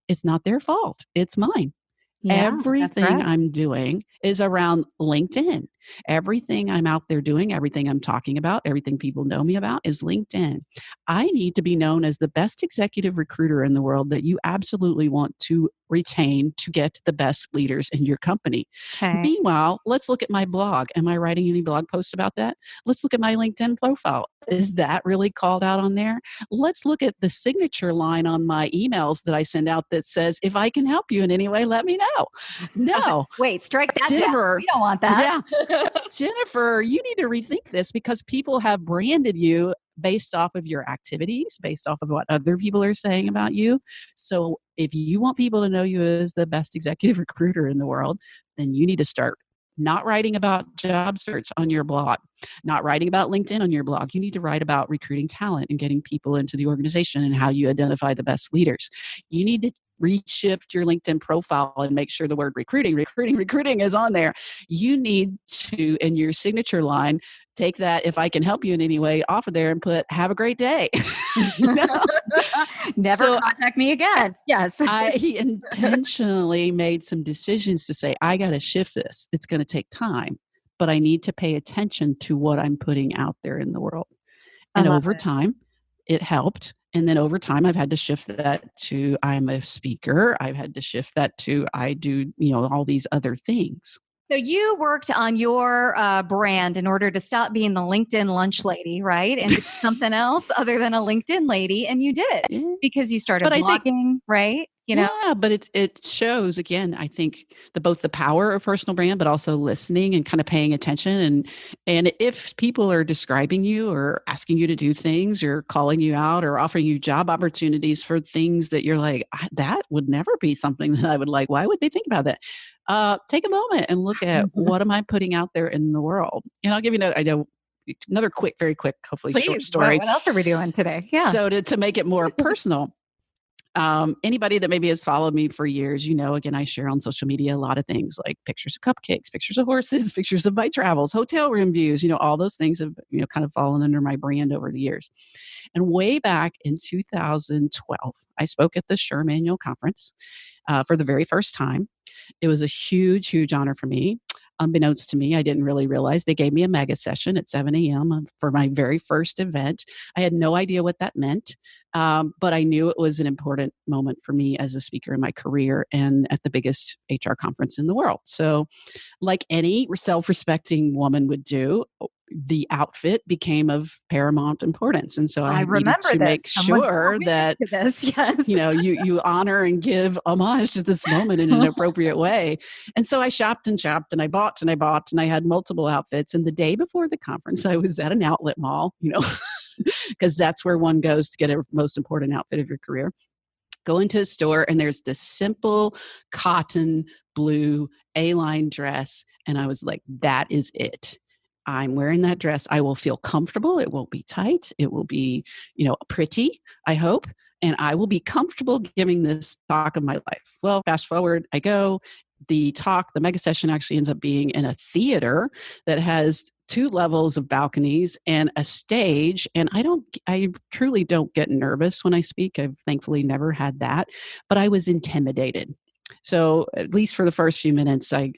it's not their fault. It's mine. Yeah, Everything that's right. I'm doing is around LinkedIn. Everything I'm out there doing, everything I'm talking about, everything people know me about is LinkedIn. I need to be known as the best executive recruiter in the world that you absolutely want to retain to get the best leaders in your company. Okay. Meanwhile, let's look at my blog. Am I writing any blog posts about that? Let's look at my LinkedIn profile. Is that really called out on there? Let's look at the signature line on my emails that I send out that says, if I can help you in any way, let me know. No. Wait, strike that Jennifer, down. We don't want that. Yeah. Jennifer, you need to rethink this because people have branded you based off of your activities, based off of what other people are saying about you. So if you want people to know you as the best executive recruiter in the world, then you need to start not writing about job search on your blog, not writing about LinkedIn on your blog. You need to write about recruiting talent and getting people into the organization and how you identify the best leaders. You need to reshift your LinkedIn profile and make sure the word recruiting is on there. You need to, in your signature line, take that if I can help you in any way off of there and put have a great day. Never contact me again. Yes. He intentionally made some decisions to say, I got to shift this. It's going to take time, but I need to pay attention to what I'm putting out there in the world. And over time, it helped. And then over time, I've had to shift that to I'm a speaker. I've had to shift that to I do, all these other things. So you worked on your brand in order to stop being the LinkedIn lunch lady, right? And something else other than a LinkedIn lady. And you did it because you started blogging, right? Yeah, but it shows, again, I think both the power of personal brand, but also listening and kind of paying attention. And if people are describing you or asking you to do things or calling you out or offering you job opportunities for things that you're like, that would never be something that I would like. Why would they think about that? Take a moment and look at what am I putting out there in the world? And I'll give you another very quick, hopefully short story. What else are we doing today? Yeah. So to make it more personal, anybody that maybe has followed me for years, again, I share on social media a lot of things like pictures of cupcakes, pictures of horses, pictures of my travels, hotel room views, all those things have, kind of fallen under my brand over the years. And way back in 2012, I spoke at the SHRM annual conference for the very first time. It was a huge, huge honor for me. Unbeknownst to me, I didn't really realize they gave me a mega session at 7 a.m. for my very first event. I had no idea what that meant, but I knew it was an important moment for me as a speaker in my career and at the biggest HR conference in the world. So like any self-respecting woman would do, the outfit became of paramount importance. And so I needed to make sure that, yes. you honor and give homage to this moment in an appropriate way. And so I shopped and I bought and I had multiple outfits. And the day before the conference, I was at an outlet mall, because that's where one goes to get a most important outfit of your career. Go into a store and there's this simple cotton blue A-line dress. And I was like, that is it. I'm wearing that dress. I will feel comfortable. It won't be tight. It will be, pretty, I hope. And I will be comfortable giving this talk of my life. Well, fast forward, I go. The mega session actually ends up being in a theater that has 2 levels of balconies and a stage. And I truly don't get nervous when I speak. I've thankfully never had that, but I was intimidated. So at least for the first few minutes, I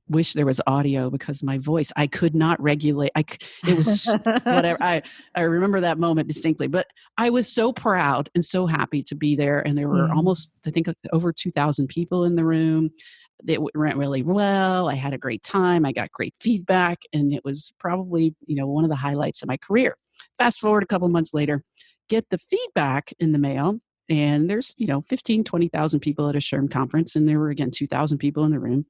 wish there was audio because my voice, I could not regulate. It was whatever. I remember that moment distinctly, but I was so proud and so happy to be there. And there were almost, I think, over 2,000 people in the room. It went really well. I had a great time. I got great feedback, and it was probably, one of the highlights of my career. Fast forward a couple months later, get the feedback in the mail, and there's, 15, 20,000 people at a SHRM conference, and there were, again, 2,000 people in the room.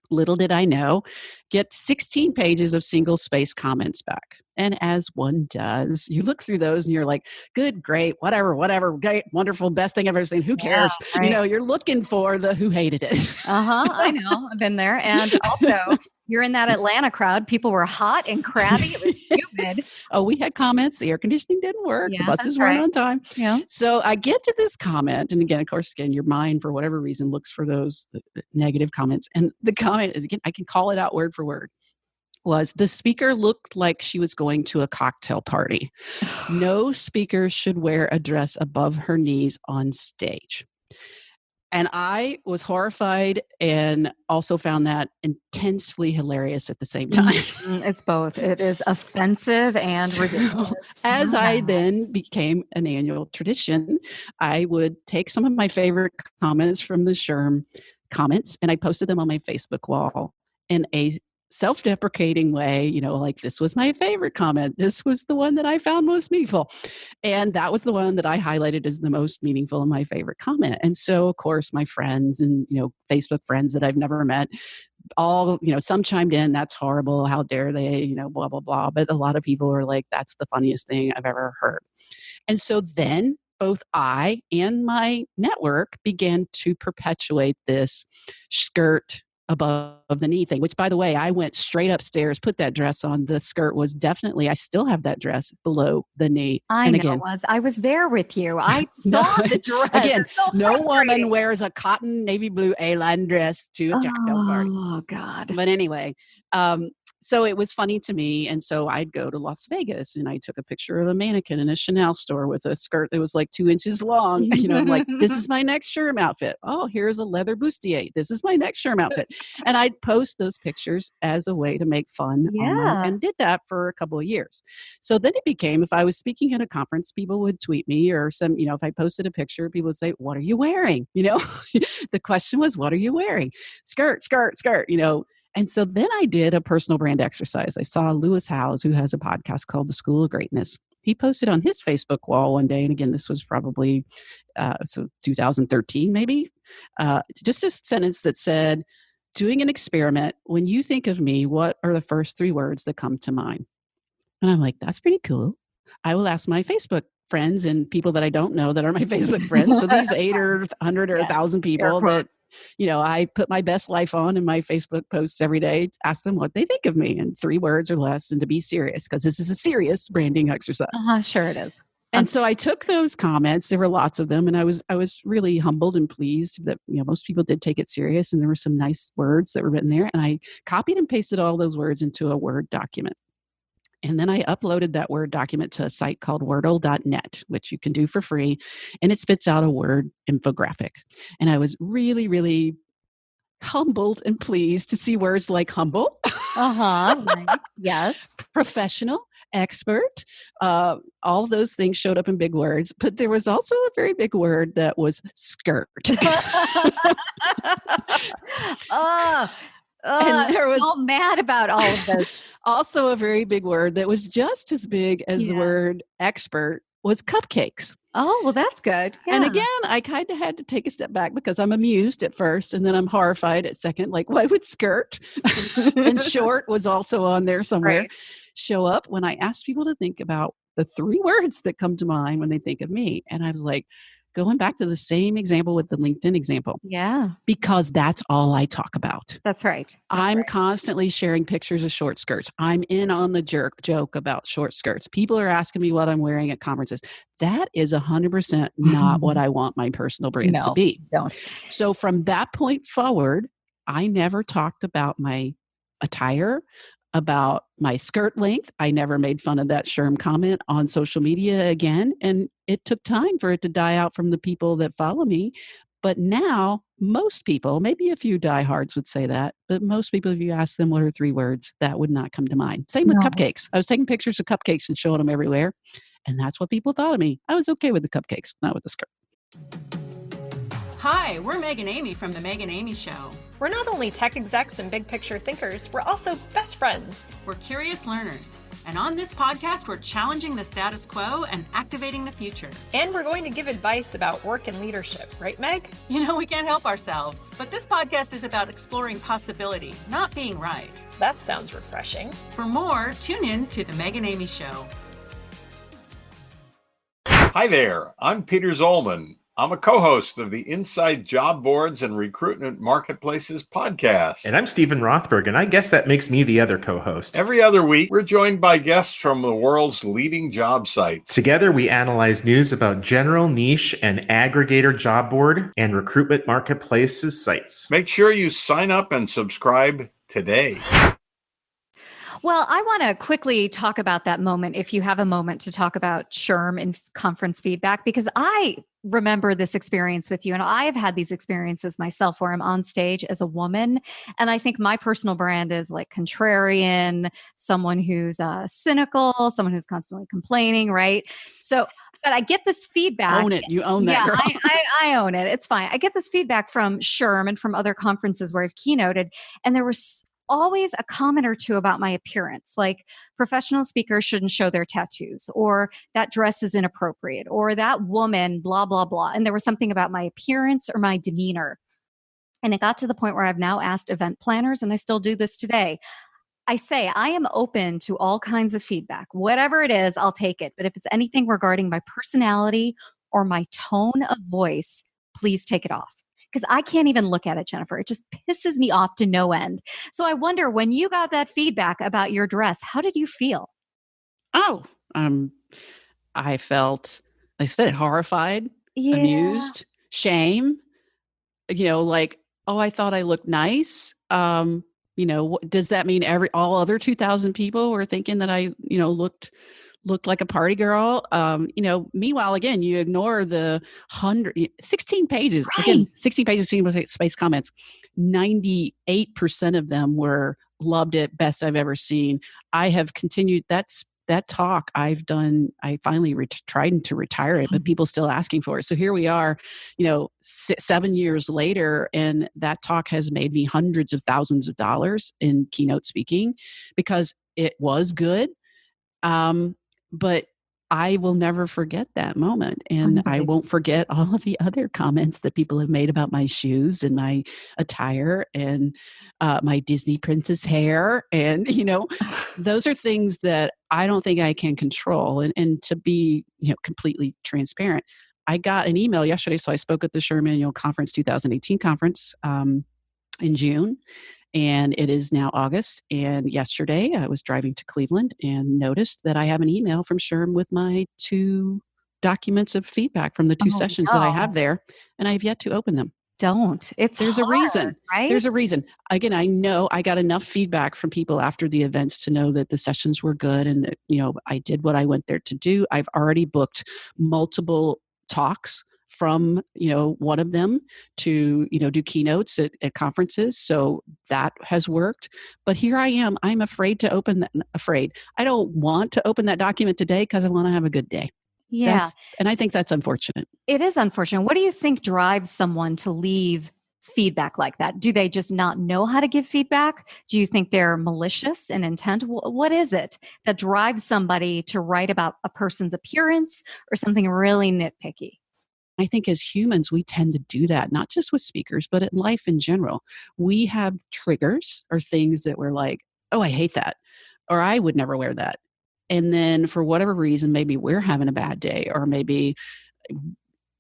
Little did I know, get 16 pages of single space comments back. And as one does, you look through those and you're like, good, great, whatever, great, wonderful, best thing I've ever seen. Who cares? Yeah, right. You're looking for the who hated it. I know. I've been there. And also, you're in that Atlanta crowd. People were hot and crabby. It was humid. Oh, we had comments. The air conditioning didn't work. Yeah, the buses that's weren't right. on time. Yeah. So I get to this comment. And again, of course, your mind, for whatever reason, looks for those the negative comments. And the comment is, again, I can call it out word for word, was the speaker looked like she was going to a cocktail party. No speaker should wear a dress above her knees on stage. And I was horrified and also found that intensely hilarious at the same time. It's both. It is offensive and ridiculous. As I then became an annual tradition, I would take some of my favorite comments from the SHRM comments, and I posted them on my Facebook wall in a self-deprecating way, like, this was my favorite comment. This was the one that I found most meaningful. And that was the one that I highlighted as the most meaningful and my favorite comment. And so, of course, my friends and, Facebook friends that I've never met, all, some chimed in, that's horrible. How dare they, blah, blah, blah. But a lot of people were like, that's the funniest thing I've ever heard. And so then both I and my network began to perpetuate this skirt above the knee thing, which, by the way, I went straight upstairs, put that dress on. The skirt was definitely, I still have that dress below the knee. I was there with you. I saw the dress. Again, so no woman wears a cotton navy blue A-line dress to a cocktail party. Oh, God. But anyway, so it was funny to me. And so I'd go to Las Vegas and I took a picture of a mannequin in a Chanel store with a skirt that was like 2 inches long. I'm like, this is my next SHRM outfit. Oh, here's a leather bustier. This is my next SHRM outfit. And I'd post those pictures as a way to make fun. And did that for a couple of years. So then it became, if I was speaking at a conference, people would tweet me, or if I posted a picture, people would say, what are you wearing? The question was, what are you wearing? Skirt, skirt, skirt, And so then I did a personal brand exercise. I saw Lewis Howes, who has a podcast called The School of Greatness. He posted on his Facebook wall one day, and again, this was probably 2013 maybe, just a sentence that said, doing an experiment, when you think of me, what are the first 3 words that come to mind? And I'm like, that's pretty cool. I will ask my Facebook friends and people that I don't know that are my Facebook friends. So these 8 or 100 or 1,000 people that, I put my best life on in my Facebook posts every day, to ask them what they think of me in 3 words or less, and to be serious, because this is a serious branding exercise. Sure it is. And so I took those comments. There were lots of them, and I was really humbled and pleased that most people did take it serious, and there were some nice words that were written there. And I copied and pasted all those words into a Word document. And then I uploaded that Word document to a site called wordle.net, which you can do for free, and it spits out a Word infographic. And I was really, really humbled and pleased to see words like humble, Right. Yes, professional, expert, all of those things showed up in big words, but there was also a very big word that was skirt. And there was so mad about all of this. Also a very big word that was just as big as the word expert was cupcakes. Oh, well, that's good. Yeah. And again, I kind of had to take a step back because I'm amused at first and then I'm horrified at second. Like, why would skirt and short was also on there somewhere show up when I asked people to think about the 3 words that come to mind when they think of me? And I was like, going back to the same example with the LinkedIn example, Yeah, because that's all I talk about. that's right. I'm constantly sharing pictures of short skirts. I'm in on the joke about short skirts. People are asking me what I'm wearing at conferences. That is 100% not what I want my personal brand to No, be. don't. So from that point forward, I never talked about my attire, about my skirt length. I never made fun of that SHRM comment on social media again. And it took time for it to die out from the people that follow me. But now, most people, maybe a few diehards would say that, but most people, if you ask them what are 3 words, that would not come to mind. Same with No. cupcakes. I was taking pictures of cupcakes and showing them everywhere. And that's what people thought of me. I was okay with the cupcakes, not with the skirt. Hi, we're Meg and Amy from The Meg and Amy Show. We're not only tech execs and big picture thinkers, we're also best friends. We're curious learners. And on this podcast, we're challenging the status quo and activating the future. And we're going to give advice about work and leadership, right, Meg? You know, we can't help ourselves. But this podcast is about exploring possibility, not being right. That sounds refreshing. For more, tune in to The Meg and Amy Show. Hi there, I'm Peter Zollman. I'm a co-host of the Inside Job Boards and Recruitment Marketplaces podcast. And I'm Stephen Rothberg, and I guess that makes me the other co-host. Every other week, we're joined by guests from the world's leading job sites. Together, we analyze news about general, niche, and aggregator job board and recruitment marketplaces sites. Make sure you sign up and subscribe today. Well, I want to quickly talk about that moment, if you have a moment to talk about SHRM and conference feedback, because I remember this experience with you. And I have had these experiences myself where I'm on stage as a woman. And I think my personal brand is like contrarian, someone who's cynical, someone who's constantly complaining, right? So, but I get this feedback. Own it. You own that, girl. I own it. It's fine. I get this feedback from SHRM and from other conferences where I've keynoted. And there was always a comment or two about my appearance, like professional speakers shouldn't show their tattoos, or that dress is inappropriate, or that woman, blah, blah, blah. And there was something about my appearance or my demeanor. And it got to the point where I've now asked event planners, and I still do this today. I say, I am open to all kinds of feedback. Whatever it is, I'll take it. But if it's anything regarding my personality or my tone of voice, please take it off. Because I can't even look at it, Jennifer. It just pisses me off to no end. So I wonder, when you got that feedback about your dress, how did you feel? Oh, I felt, I said, horrified, amused, shame, like, oh, I thought I looked nice. Does that mean all other 2,000 people were thinking that I, looked like a party girl? Meanwhile, again, you ignore the 16 pages, right. Again, 16 pages, single space comments. 98% of them were loved it, best I've ever seen. I have continued that talk I've done. I finally tried to retire it, but people still asking for it. So here we are, 7 years later, and that talk has made me hundreds of thousands of dollars in keynote speaking because it was good. But I will never forget that moment. And I won't forget all of the other comments that people have made about my shoes and my attire and my Disney princess hair. And, those are things that I don't think I can control. And to be, completely transparent, I got an email yesterday. So I spoke at the SHRM Annual Conference 2018 conference in June. And it is now August. And yesterday I was driving to Cleveland and noticed that I have an email from SHRM with my 2 documents of feedback from the 2 sessions that I have there. And I have yet to open them. Don't. There's a reason, right? There's a reason. Again, I know I got enough feedback from people after the events to know that the sessions were good and that, I did what I went there to do. I've already booked multiple talks from, one of them to, do keynotes at conferences. So that has worked. But here I am. I'm afraid to open that. I don't want to open that document today because I want to have a good day. Yeah. And I think that's unfortunate. It is unfortunate. What do you think drives someone to leave feedback like that? Do they just not know how to give feedback? Do you think they're malicious in intent? What is it that drives somebody to write about a person's appearance or something really nitpicky? I think as humans, we tend to do that, not just with speakers, but in life in general. We have triggers or things that we're like, oh, I hate that, or I would never wear that. And then for whatever reason, maybe we're having a bad day, or maybe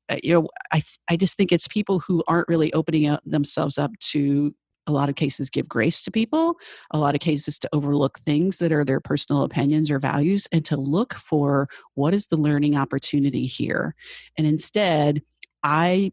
I just think it's people who aren't really opening themselves up to, a lot of cases, give grace to people, a lot of cases to overlook things that are their personal opinions or values, and to look for what is the learning opportunity here. And instead, I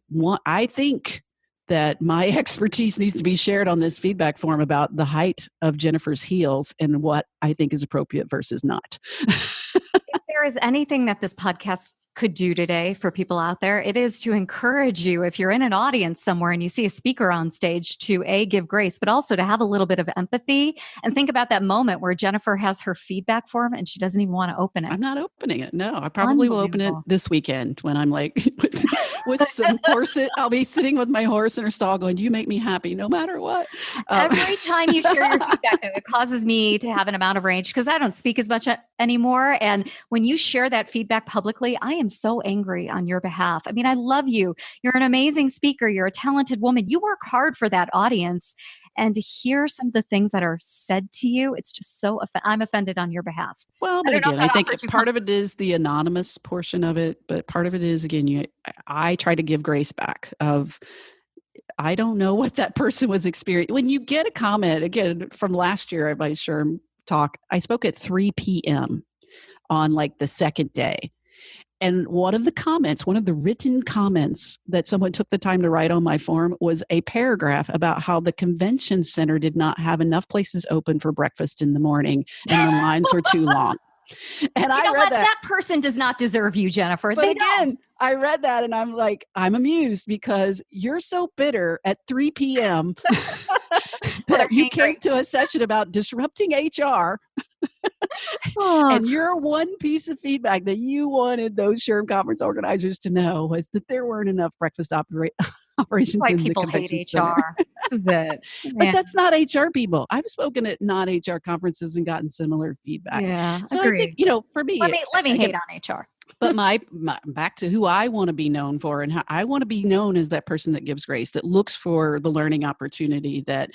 think that my expertise needs to be shared on this feedback form about the height of Jennifer's heels and what I think is appropriate versus not. If there is anything that this podcast could do today for people out there, it is to encourage you, if you're in an audience somewhere and you see a speaker on stage, to give grace, but also to have a little bit of empathy and think about that moment where Jennifer has her feedback form and she doesn't even want to open it. I'm not opening it. No, I probably will open it this weekend when I'm like with some horses. I'll be sitting with my horse in her stall going, "You make me happy no matter what." Every time you share your feedback, it causes me to have an amount of rage because I don't speak as much anymore. And when you share that feedback publicly, I am so angry on your behalf. I mean, I love you. You're an amazing speaker. You're a talented woman. You work hard for that audience. And to hear some of the things that are said to you, it's just so, I'm offended on your behalf. Well, but again, I think part of it is the anonymous portion of it, but part of it is, again, I try to give grace back of, I don't know what that person was experiencing. When you get a comment, again, from last year at my SHRM talk, I spoke at 3 p.m. on like the second day. And one of the written comments that someone took the time to write on my form was a paragraph about how the convention center did not have enough places open for breakfast in the morning and the lines were too long. And I read that. That person does not deserve you, Jennifer. But again, I read that and I'm like, I'm amused because you're so bitter at 3 p.m. that you came to a session about disrupting HR. And your one piece of feedback that you wanted those SHRM conference organizers to know was that there weren't enough breakfast operations in the convention center. This is it. But that's not HR people. I've spoken at non-HR conferences and gotten similar feedback. Yeah, so agreed. I think, for me, let me hate on HR. But my back to who I want to be known for, and how I want to be known as that person that gives grace, that looks for the learning opportunity, that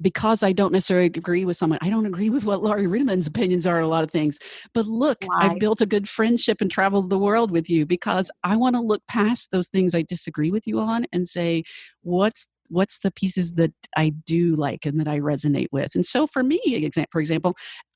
because I don't necessarily agree with someone, I don't agree with what Laurie Rudiman's opinions are on a lot of things. But look, I've built a good friendship and traveled the world with you because I want to look past those things I disagree with you on and say, what's the pieces that I do like and that I resonate with? And so for me, for example,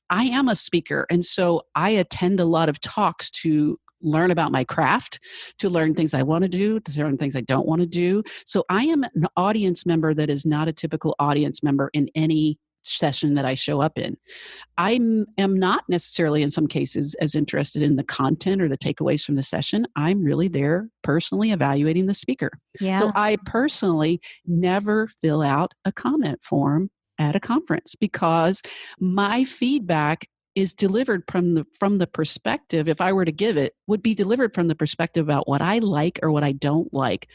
I am a speaker. And so I attend a lot of talks to learn about my craft, to learn things I want to do, to learn things I don't want to do. So I am an audience member that is not a typical audience member in any session that I show up in. I am not necessarily in some cases as interested in the content or the takeaways from the session. I'm really there personally evaluating the speaker. Yeah. So I personally never fill out a comment form at a conference because my feedback is delivered from the perspective, if I were to give it, would be delivered from the perspective about what I like or what I don't like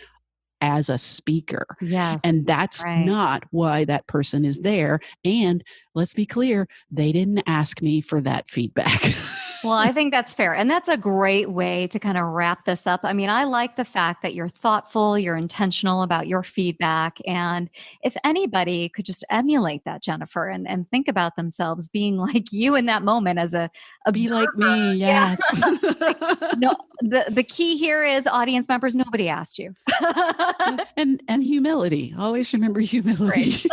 as a speaker. Yes. And that's not why that person is there. And let's be clear, they didn't ask me for that feedback. Well, I think that's fair. And that's a great way to kind of wrap this up. I mean, I like the fact that you're thoughtful, you're intentional about your feedback. And if anybody could just emulate that, Jennifer, and think about themselves being like you in that moment as a observer. Be like me, yes. No, the key here is audience members, nobody asked you. and humility. Always remember humility.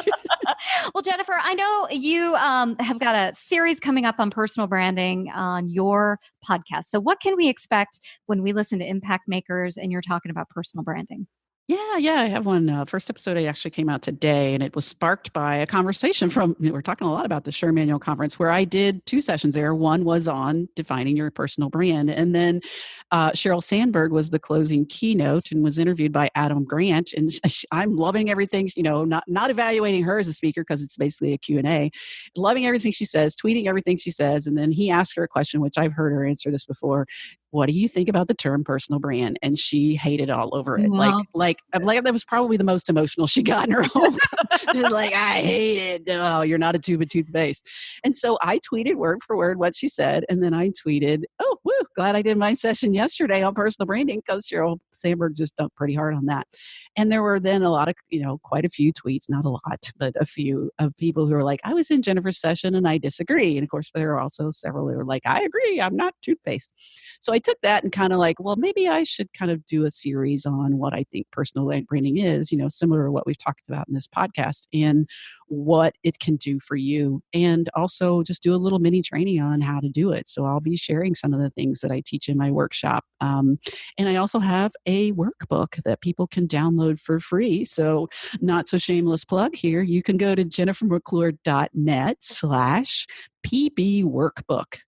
Well, Jennifer, I know you have got a series coming up on personal branding on your podcast. So what can we expect when we listen to Impact Makers and you're talking about personal branding? Yeah, I have one. First episode actually came out today, and it was sparked by a conversation we're talking a lot about the SHRM Annual Conference, where I did 2 sessions there. One was on defining your personal brand, and then Sheryl Sandberg was the closing keynote and was interviewed by Adam Grant. And I'm loving everything, not evaluating her as a speaker because it's basically a Q&A, loving everything she says, tweeting everything she says. And then he asked her a question, which I've heard her answer this before. What do you think about the term personal brand? And she hated all over it. Wow. Like that was probably the most emotional she got in her whole. She was like, I hate it. Oh, you're not a tube of toothpaste. And so I tweeted word for word what she said. And then I tweeted, oh, woo, glad I did my session yesterday on personal branding because Cheryl Sandberg just dumped pretty hard on that. And there were then a lot of, quite a few tweets, not a lot, but a few of people who were like, I was in Jennifer's session and I disagree. And of course, there are also several who were like, I agree, I'm not toothpaste. So I took that and kind of like, well, maybe I should kind of do a series on what I think personal branding is, similar to what we've talked about in this podcast and what it can do for you. And also just do a little mini training on how to do it. So I'll be sharing some of the things that I teach in my workshop. And I also have a workbook that people can download for free. So not so shameless plug here. You can go to jennifermcclure.net/PB workbook.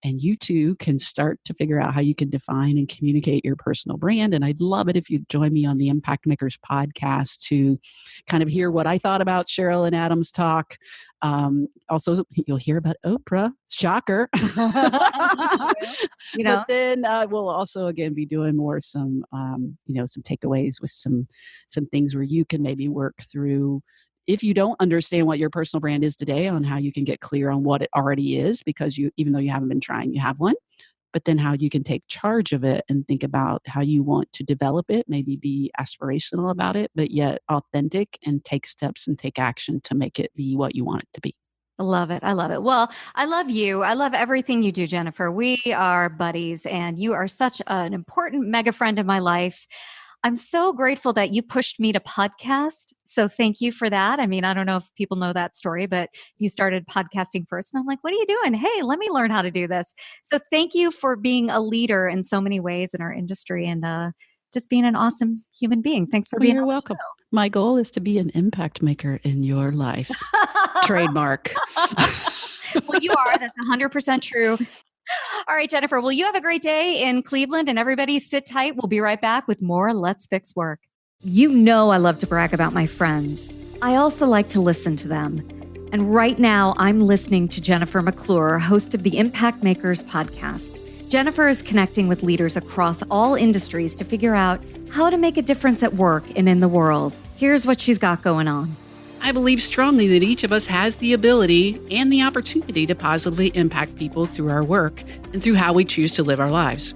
And you too can start to figure out how you can define and communicate your personal brand. And I'd love it if you'd join me on the Impact Makers podcast to kind of hear what I thought about Cheryl and Adam's talk. Also, you'll hear about Oprah. Shocker. But then we'll also, again, be doing more some takeaways with some things where you can maybe work through if you don't understand what your personal brand is today, on how you can get clear on what it already is, because even though you haven't been trying, you have one, but then how you can take charge of it and think about how you want to develop it, maybe be aspirational about it, but yet authentic, and take steps and take action to make it be what you want it to be. I love it. I love it. Well, I love you. I love everything you do, Jennifer. We are buddies, and you are such an important mega friend in my life. I'm so grateful that you pushed me to podcast. So thank you for that. I mean, I don't know if people know that story, but you started podcasting first. And I'm like, what are you doing? Hey, let me learn how to do this. So thank you for being a leader in so many ways in our industry, and just being an awesome human being. Thanks for being You're welcome. My goal is to be an impact maker in your life. Trademark. Well, you are. That's 100% true. All right, Jennifer. Well, you have a great day in Cleveland, and everybody sit tight. We'll be right back with more Let's Fix Work. You know I love to brag about my friends. I also like to listen to them. And right now, I'm listening to Jennifer McClure, host of the Impact Makers podcast. Jennifer is connecting with leaders across all industries to figure out how to make a difference at work and in the world. Here's what she's got going on. I believe strongly that each of us has the ability and the opportunity to positively impact people through our work and through how we choose to live our lives.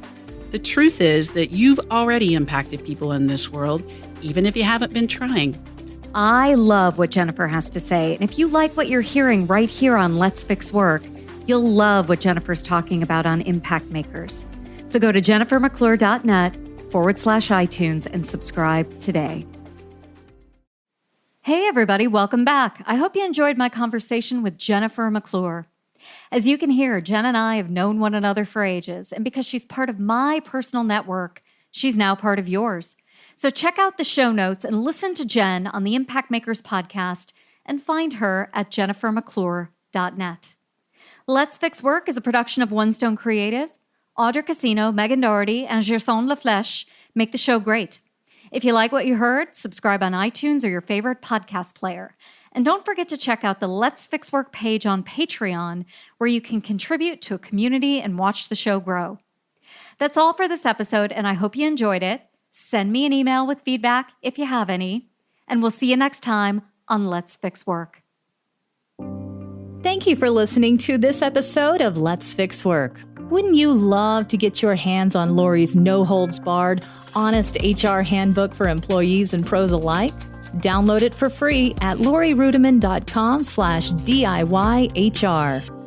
The truth is that you've already impacted people in this world, even if you haven't been trying. I love what Jennifer has to say. And if you like what you're hearing right here on Let's Fix Work, you'll love what Jennifer's talking about on Impact Makers. So go to jennifermcclure.net/iTunes and subscribe today. Hey, everybody, welcome back. I hope you enjoyed my conversation with Jennifer McClure. As you can hear, Jen and I have known one another for ages, and because she's part of my personal network, she's now part of yours. So check out the show notes and listen to Jen on the Impact Makers podcast, and find her at jennifermcclure.net. Let's Fix Work is a production of One Stone Creative. Audra Casino, Megan Doherty, and Gerson Laflèche make the show great. If you like what you heard, subscribe on iTunes or your favorite podcast player. And don't forget to check out the Let's Fix Work page on Patreon, where you can contribute to a community and watch the show grow. That's all for this episode, and I hope you enjoyed it. Send me an email with feedback if you have any, and we'll see you next time on Let's Fix Work. Thank you for listening to this episode of Let's Fix Work. Wouldn't you love to get your hands on Laurie's no-holds-barred, honest HR handbook for employees and pros alike? Download it for free at laurierudiman.com/DIYHR.